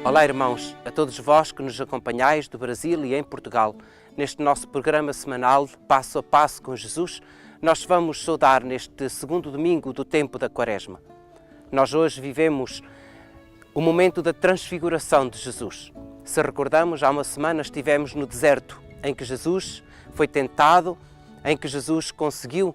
Olá, irmãos, a todos vós que nos acompanhais do Brasil e em Portugal. Neste nosso programa semanal, Passo a Passo com Jesus, nós vamos saudar neste segundo domingo do tempo da Quaresma. Nós hoje vivemos o momento da transfiguração de Jesus. Se recordamos, há uma semana estivemos no deserto, em que Jesus foi tentado, em que Jesus conseguiu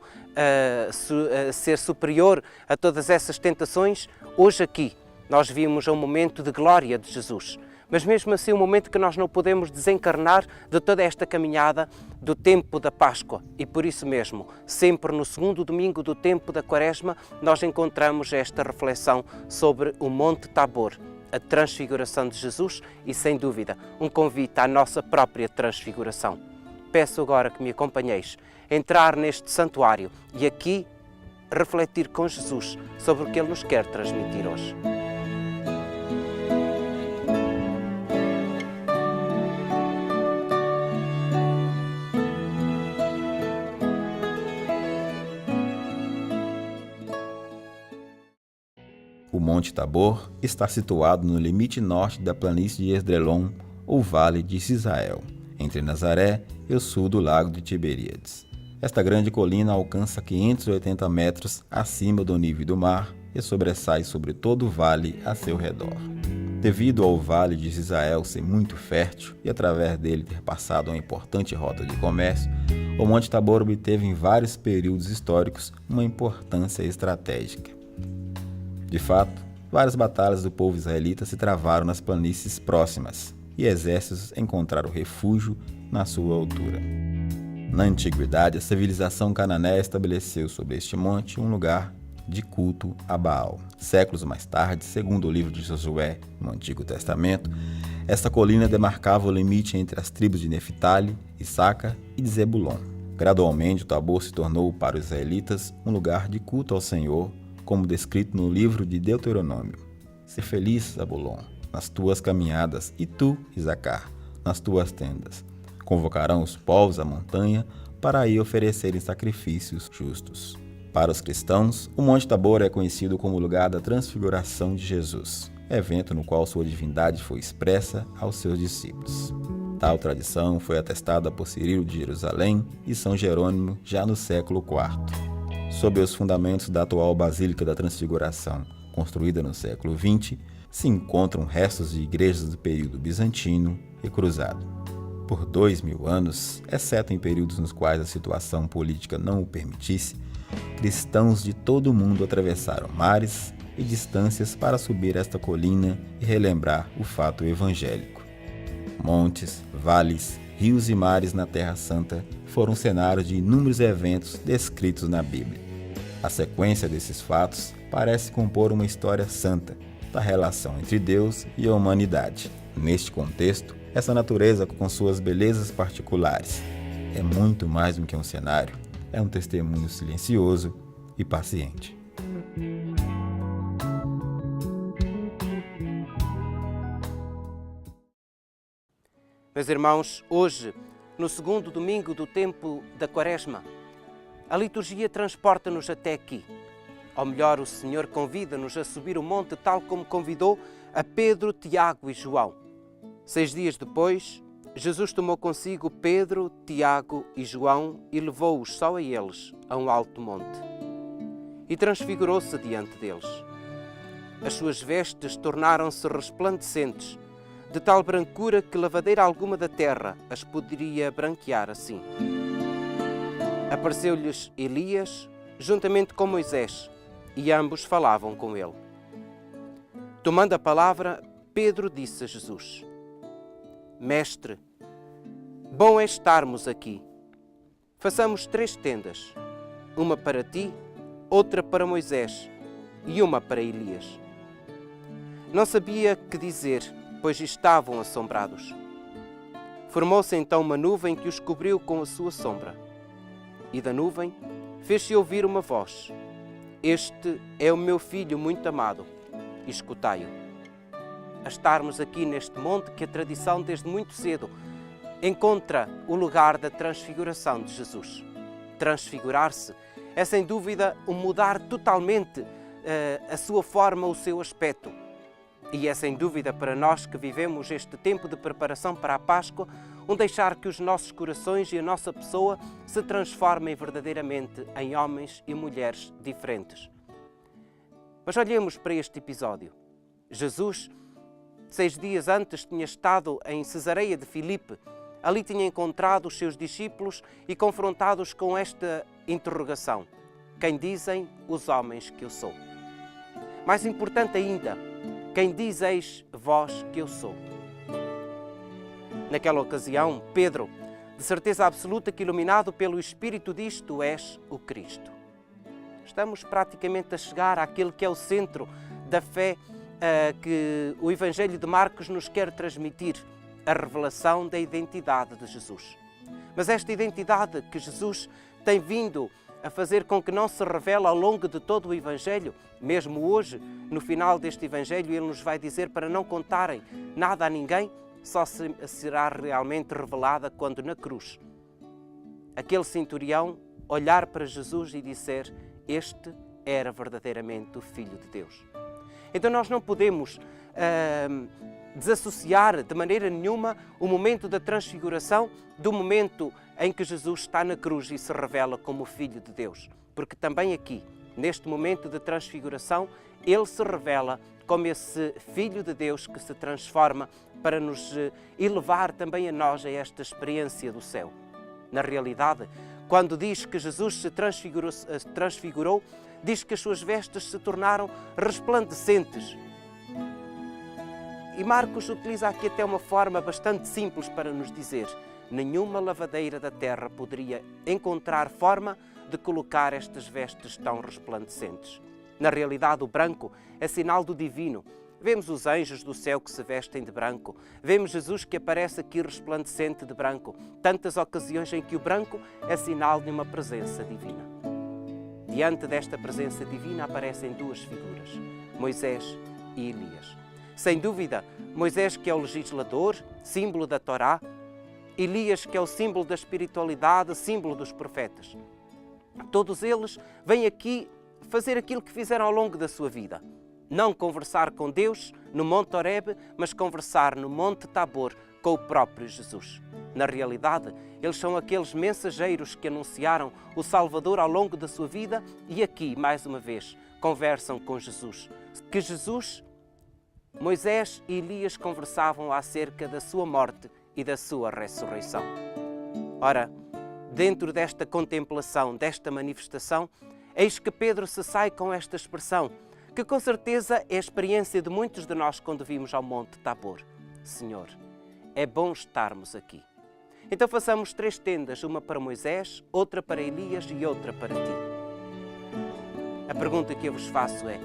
ser superior a todas essas tentações. Hoje aqui nós vimos um momento de glória de Jesus, mas mesmo assim um momento que nós não podemos desencarnar de toda esta caminhada do tempo da Páscoa. E por isso mesmo, sempre no segundo domingo do tempo da Quaresma, nós encontramos esta reflexão sobre o Monte Tabor, a transfiguração de Jesus e, sem dúvida, um convite à nossa própria transfiguração. Peço agora que me acompanheis a entrar neste santuário e aqui refletir com Jesus sobre o que Ele nos quer transmitir hoje. O Monte Tabor está situado no limite norte da planície de Esdrelon, ou Vale de Cisael, entre Nazaré e o sul do Lago de Tiberíades. Esta grande colina alcança 580 metros acima do nível do mar e sobressai sobre todo o vale a seu redor. Devido ao Vale de Cisael ser muito fértil e através dele ter passado uma importante rota de comércio, o Monte Tabor obteve em vários períodos históricos uma importância estratégica. De fato, várias batalhas do povo israelita se travaram nas planícies próximas e exércitos encontraram refúgio na sua altura. Na antiguidade, a civilização cananeia estabeleceu sobre este monte um lugar de culto a Baal. Séculos mais tarde, segundo o livro de Josué, no Antigo Testamento, esta colina demarcava o limite entre as tribos de Neftali, Issacar e de Zebulon. Gradualmente, o Tabor se tornou para os israelitas um lugar de culto ao Senhor, como descrito no livro de Deuteronômio. Ser feliz, Zabulon, nas tuas caminhadas, e tu, Isacar, nas tuas tendas. Convocarão os povos à montanha para aí oferecerem sacrifícios justos. Para os cristãos, o Monte Tabor é conhecido como o lugar da transfiguração de Jesus, evento no qual sua divindade foi expressa aos seus discípulos. Tal tradição foi atestada por Cirilo de Jerusalém e São Jerônimo já no século IV. Sob os fundamentos da atual Basílica da Transfiguração, construída no século XX, se encontram restos de igrejas do período bizantino e cruzado. Por 2000 anos, exceto em períodos nos quais a situação política não o permitisse, cristãos de todo o mundo atravessaram mares e distâncias para subir esta colina e relembrar o fato evangélico. Montes, vales, rios e mares na Terra Santa foram cenários de inúmeros eventos descritos na Bíblia. A sequência desses fatos parece compor uma história santa da relação entre Deus e a humanidade. Neste contexto, essa natureza com suas belezas particulares é muito mais do que um cenário, é um testemunho silencioso e paciente. Meus irmãos, hoje, no segundo domingo do tempo da Quaresma, a liturgia transporta-nos até aqui. Ou melhor, o Senhor convida-nos a subir o monte tal como convidou a Pedro, Tiago e João. 6 dias depois, Jesus tomou consigo Pedro, Tiago e João e levou-os só a eles a um alto monte. E transfigurou-se diante deles. As suas vestes tornaram-se resplandecentes, de tal brancura que lavadeira alguma da terra as poderia branquear assim. Apareceu-lhes Elias, juntamente com Moisés, e ambos falavam com ele. Tomando a palavra, Pedro disse a Jesus: Mestre, bom é estarmos aqui. Façamos 3 tendas, uma para ti, outra para Moisés e uma para Elias. Não sabia que dizer, pois estavam assombrados. Formou-se então uma nuvem que os cobriu com a sua sombra. E da nuvem fez-se ouvir uma voz: Este é o meu filho muito amado, escutai-o. A estarmos aqui neste monte que a tradição desde muito cedo encontra o lugar da transfiguração de Jesus. Transfigurar-se é sem dúvida o mudar totalmente a sua forma, o seu aspecto. E é sem dúvida para nós que vivemos este tempo de preparação para a Páscoa, um deixar que os nossos corações e a nossa pessoa se transformem verdadeiramente em homens e mulheres diferentes. Mas olhemos para este episódio. Jesus, 6 dias antes, tinha estado em Cesareia de Filipe. Ali tinha encontrado os seus discípulos e confrontado-os com esta interrogação: quem dizem os homens que eu sou? Mais importante ainda, quem dizeis vós que eu sou? Naquela ocasião, Pedro, de certeza absoluta que iluminado pelo Espírito, diz: tu és o Cristo. Estamos praticamente a chegar àquele que é o centro da fé que o Evangelho de Marcos nos quer transmitir, a revelação da identidade de Jesus. Mas esta identidade que Jesus tem vindo a fazer com que não se revele ao longo de todo o Evangelho, mesmo hoje, no final deste Evangelho, ele nos vai dizer para não contarem nada a ninguém, só será realmente revelada quando na cruz aquele centurião olhar para Jesus e dizer: este era verdadeiramente o Filho de Deus. Então nós não podemos desassociar de maneira nenhuma o momento da transfiguração do momento em que Jesus está na cruz e se revela como o Filho de Deus. Porque também aqui, neste momento de transfiguração, ele se revela como esse Filho de Deus que se transforma para nos elevar também a nós a esta experiência do céu. Na realidade, quando diz que Jesus se transfigurou, diz que as suas vestes se tornaram resplandecentes. E Marcos utiliza aqui até uma forma bastante simples para nos dizer: nenhuma lavadeira da terra poderia encontrar forma de colocar estas vestes tão resplandecentes. Na realidade, o branco é sinal do divino. Vemos os anjos do céu que se vestem de branco. Vemos Jesus que aparece aqui resplandecente de branco. Tantas ocasiões em que o branco é sinal de uma presença divina. Diante desta presença divina aparecem duas figuras, Moisés e Elias. Sem dúvida, Moisés, que é o legislador, símbolo da Torá, Elias, que é o símbolo da espiritualidade, símbolo dos profetas. Todos eles vêm aqui fazer aquilo que fizeram ao longo da sua vida. Não conversar com Deus no Monte Horebe, mas conversar no Monte Tabor com o próprio Jesus. Na realidade, eles são aqueles mensageiros que anunciaram o Salvador ao longo da sua vida e aqui, mais uma vez, conversam com Jesus. Que Jesus, Moisés e Elias conversavam acerca da sua morte e da sua ressurreição. Ora, dentro desta contemplação, desta manifestação, eis que Pedro se sai com esta expressão, que com certeza é a experiência de muitos de nós quando vimos ao Monte Tabor: Senhor, é bom estarmos aqui. Então façamos 3 tendas, uma para Moisés, outra para Elias e outra para ti. A pergunta que eu vos faço é: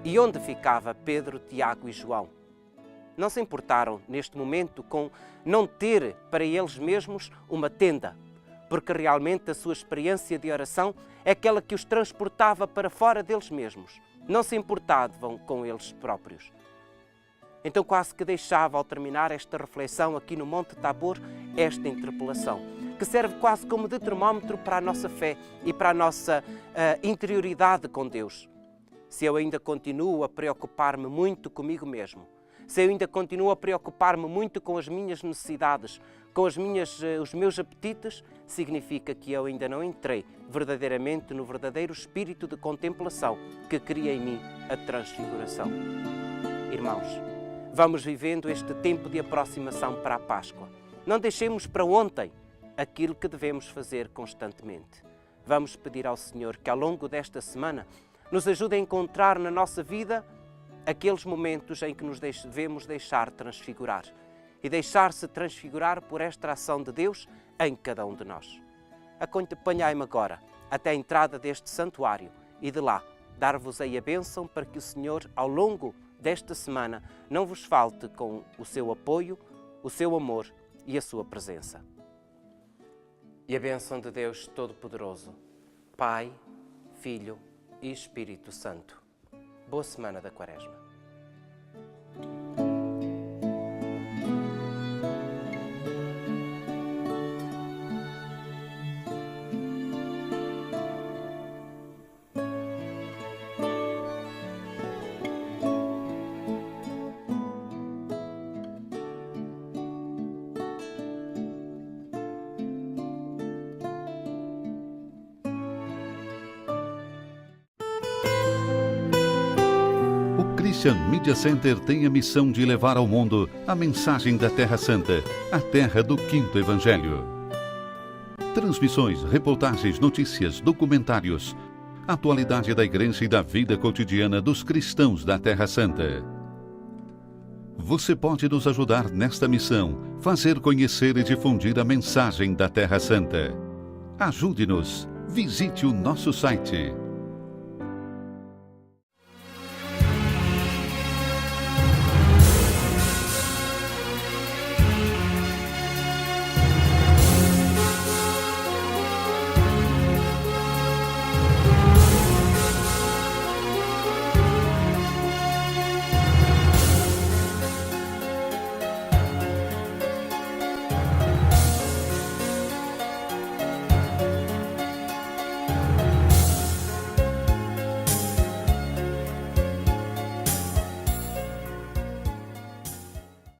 e onde ficava Pedro, Tiago e João? Não se importaram neste momento com não ter para eles mesmos uma tenda, porque realmente a sua experiência de oração é aquela que os transportava para fora deles mesmos. Não se importavam com eles próprios. Então quase que deixava, ao terminar esta reflexão aqui no Monte Tabor, esta interpelação, que serve quase como de termómetro para a nossa fé e para a nossa interioridade com Deus. Se eu ainda continuo a preocupar-me muito comigo mesmo, se eu ainda continuo a preocupar-me muito com as minhas necessidades, com os meus apetites, significa que eu ainda não entrei verdadeiramente no verdadeiro espírito de contemplação que cria em mim a transfiguração. Irmãos, vamos vivendo este tempo de aproximação para a Páscoa. Não deixemos para ontem aquilo que devemos fazer constantemente. Vamos pedir ao Senhor que ao longo desta semana nos ajude a encontrar na nossa vida aqueles momentos em que nos devemos deixar transfigurar e deixar-se transfigurar por esta ação de Deus em cada um de nós. Acompanhai-me agora até a entrada deste santuário e de lá dar-vos-ei a bênção para que o Senhor, ao longo desta semana, não vos falte com o seu apoio, o seu amor e a sua presença. E a bênção de Deus Todo-Poderoso, Pai, Filho e Espírito Santo. Boa semana da Quaresma. Christian Media Center tem a missão de levar ao mundo a mensagem da Terra Santa, a terra do Quinto Evangelho. Transmissões, reportagens, notícias, documentários, atualidade da Igreja e da vida cotidiana dos cristãos da Terra Santa. Você pode nos ajudar nesta missão, fazer conhecer e difundir a mensagem da Terra Santa. Ajude-nos. Visite o nosso site